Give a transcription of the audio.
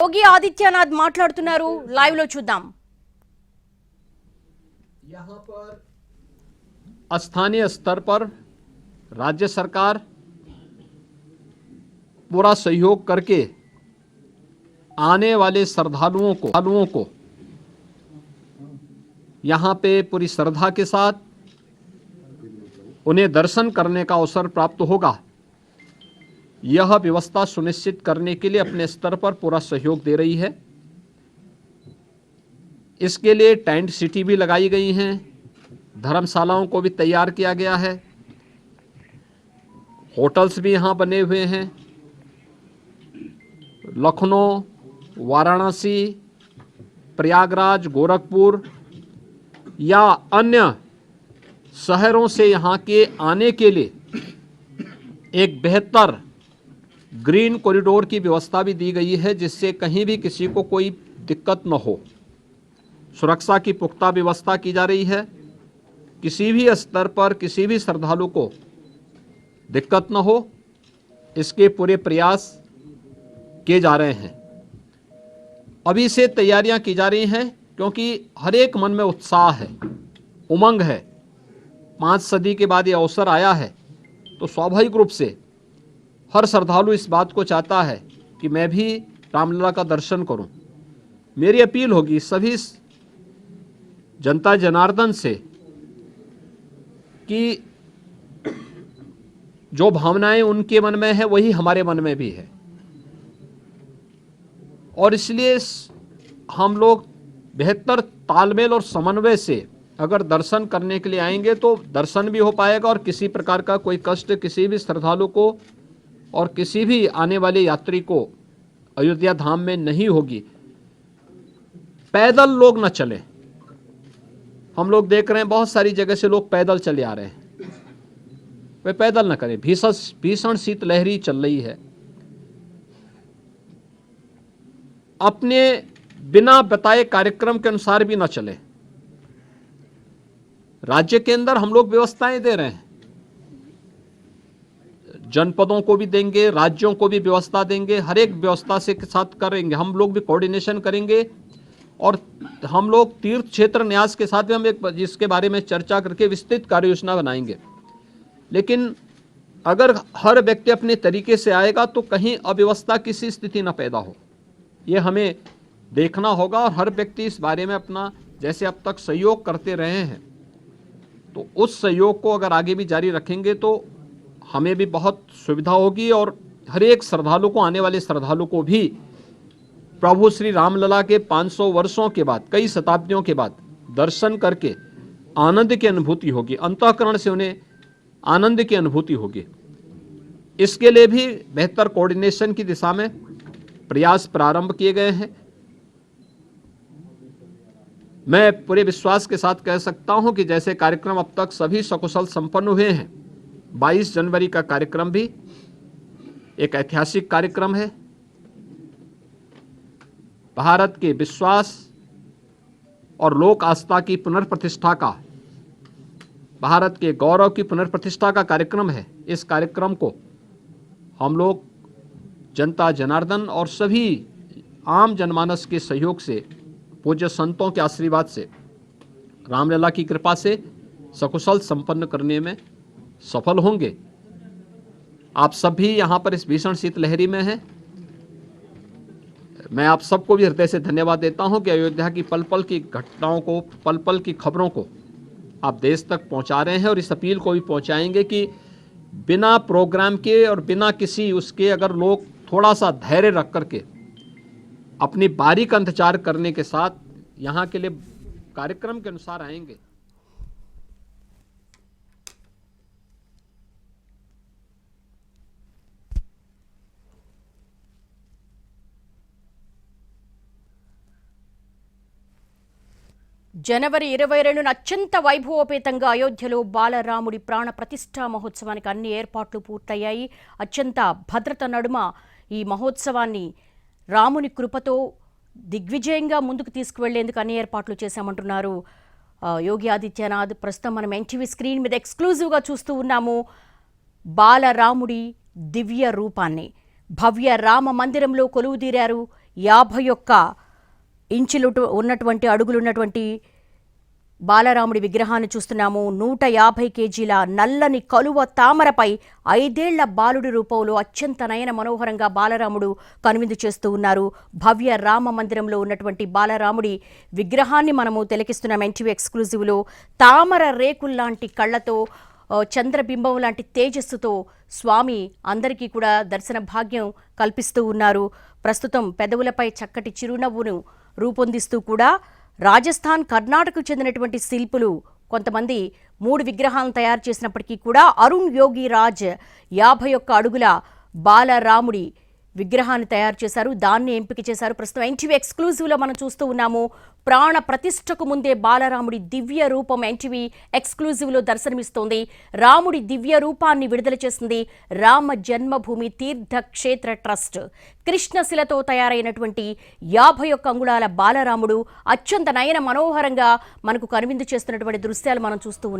योगी आदित्यनाथ మాట్లాడుతున్నారు లైవ్ లో చూద్దాం। यहाँ पर स्थानीय स्तर पर राज्य सरकार पूरा सहयोग करके आने वाले श्रद्धालुओं को यहाँ पे पूरी श्रद्धा के साथ उन्हें दर्शन करने का अवसर प्राप्त होगा, यह व्यवस्था सुनिश्चित करने के लिए अपने स्तर पर पूरा सहयोग दे रही है। इसके लिए टेंट सिटी भी लगाई गई हैं, धर्मशालाओं को भी तैयार किया गया है, होटल्स भी यहाँ बने हुए हैं। लखनऊ, वाराणसी, प्रयागराज, गोरखपुर या अन्य शहरों से यहाँ के आने के लिए एक बेहतर ग्रीन कॉरिडोर की व्यवस्था भी दी गई है, जिससे कहीं भी किसी को कोई दिक्कत न हो। सुरक्षा की पुख्ता व्यवस्था की जा रही है, किसी भी स्तर पर किसी भी श्रद्धालु को दिक्कत न हो, इसके पूरे प्रयास किए जा रहे हैं। अभी से तैयारियां की जा रही हैं, क्योंकि हर एक मन में उत्साह है, उमंग है। 5 सदी के बाद ये अवसर आया है, तो स्वाभाविक रूप से हर श्रद्धालु इस बात को चाहता है कि मैं भी रामलला का दर्शन करूं। मेरी अपील होगी सभी जनता जनार्दन से कि जो भावनाएं उनके मन में है वही हमारे मन में भी है, और इसलिए हम लोग बेहतर तालमेल और समन्वय से अगर दर्शन करने के लिए आएंगे तो दर्शन भी हो पाएगा, और किसी प्रकार का कोई कष्ट किसी भी श्रद्धालु को और किसी भी आने वाले यात्री को अयोध्या धाम में नहीं होगी। पैदल लोग न चलें। हम लोग देख रहे हैं बहुत सारी जगह से लोग पैदल चले आ रहे हैं, वे पैदल न करें। भीषण शीतलहरी चल रही है। अपने बिना बताए कार्यक्रम के अनुसार भी न चले। राज्य के अंदर हम लोग व्यवस्थाएं दे रहे हैं, जनपदों को भी देंगे, राज्यों को भी व्यवस्था देंगे, हर एक व्यवस्था से के साथ करेंगे। हम लोग भी कोऑर्डिनेशन करेंगे, और हम लोग तीर्थ क्षेत्र न्यास के साथ भी हम एक जिसके बारे में चर्चा करके विस्तृत कार्य योजना बनाएंगे। लेकिन अगर हर व्यक्ति अपने तरीके से आएगा तो कहीं अव्यवस्था किसी स्थिति न पैदा हो, ये हमें देखना होगा। और हर व्यक्ति इस बारे में अपना जैसे अब तक सहयोग करते रहे हैं, तो उस सहयोग को अगर आगे भी जारी रखेंगे तो हमें भी बहुत सुविधा होगी, और हर एक श्रद्धालु को, आने वाले श्रद्धालु को भी प्रभु श्री रामलला के 500 वर्षों के बाद, कई शताब्दियों के बाद दर्शन करके आनंद की अनुभूति होगी, अंतःकरण से उन्हें आनंद की अनुभूति होगी। इसके लिए भी बेहतर कोऑर्डिनेशन की दिशा में प्रयास प्रारंभ किए गए हैं। मैं पूरे विश्वास के साथ कह सकता हूं कि जैसे कार्यक्रम अब तक सभी सकुशल संपन्न हुए हैं, 22 जनवरी का कार्यक्रम भी एक ऐतिहासिक कार्यक्रम है। भारत के विश्वास और लोक आस्था की पुनर्प्रतिष्ठा का, भारत के गौरव की पुनर्प्रतिष्ठा का कार्यक्रम है। इस कार्यक्रम को हम लोग जनता जनार्दन और सभी आम जनमानस के सहयोग से, पूज्य संतों के आशीर्वाद से, रामलला की कृपा से सकुशल संपन्न करने में सफल होंगे। आप सभी यहाँ पर इस भीषण शीतलहरी में हैं। मैं आप सबको भी हृदय से धन्यवाद देता हूँ कि अयोध्या की पल पल की घटनाओं को, पल पल की खबरों को आप देश तक पहुँचा रहे हैं, और इस अपील को भी पहुँचाएंगे कि बिना प्रोग्राम के और बिना किसी उसके अगर लोग थोड़ा सा धैर्य रख करके अपनी बारी का इंतजार करने के साथ यहाँ के लिए कार्यक्रम के अनुसार आएंगे। జనవరి 22న అత్యంత వైభవోపేతంగా అయోధ్యలో బాలరాముడి ప్రాణ ప్రతిష్ఠా మహోత్సవానికి అన్ని ఏర్పాట్లు పూర్తయ్యాయి। అత్యంత భద్రత నడుమ ఈ మహోత్సవాన్ని రాముని కృపతో దిగ్విజయంగా ముందుకు తీసుకువెళ్లేందుకు అన్ని ఏర్పాట్లు చేశామంటున్నారు యోగి ఆదిత్యనాథ్। ప్రస్తుతం మనం ఎన్టీవీ స్క్రీన్ మీద ఎక్స్క్లూజివ్గా చూస్తూ ఉన్నాము బాలరాముడి దివ్య రూపాన్ని। భవ్య రామ మందిరంలో కొలువుదీరారు 51 ఇంచులు ఉన్నటువంటి అడుగులున్నటువంటి బాలరాముడి విగ్రహాన్ని చూస్తున్నాము. 150 కేజీల నల్లని కలువ తామరపై 5 ఏళ్ల బాలుడి రూపంలో అత్యంత నయన మనోహరంగా బాలరాముడు కనువిందు చేస్తూ ఉన్నారు. భవ్య రామ మందిరంలో ఉన్నటువంటి బాలరాముడి విగ్రహాన్ని మనము తిలకిస్తున్నాం ఎన్టీవీ ఎక్స్క్లూజివ్లో. తామర రేకుల్లాంటి కళ్ళతో, చంద్రబింబం లాంటి తేజస్సుతో స్వామి అందరికీ కూడా దర్శన భాగ్యం కల్పిస్తూ ఉన్నారు. ప్రస్తుతం పెదవులపై చక్కటి చిరునవ్వును రూపొందిస్తూ కూడా రాజస్థాన్, కర్ణాటకకు చెందినటువంటి శిల్పులు కొంతమంది 3 విగ్రహాలను తయారు చేసినప్పటికీ కూడా అరుణ్ యోగి రాజ్ 51 అడుగుల బాలరాముడి విగ్రహాన్ని తయారు చేశారు. దాన్ని ఎంపిక చేశారు. ప్రస్తుతం ఎన్టీవీ ఎక్స్క్లూజివ్లో మనం చూస్తూ ఉన్నాము. ప్రాణ ప్రతిష్టకు ముందే బాలరాముడి దివ్య రూపం ఎన్టీవీ ఎక్స్క్లూజివ్లో దర్శనమిస్తోంది. రాముడి దివ్య రూపాన్ని విడుదల చేసింది రామ జన్మభూమి తీర్థక్షేత్ర ట్రస్ట్. కృష్ణశిలతో తయారైనటువంటి 51 అంగుళాల బాలరాముడు అత్యంత నయన మనోహరంగా మనకు కనువిందు చేస్తున్నటువంటి దృశ్యాలు మనం చూస్తూ ఉన్నాం.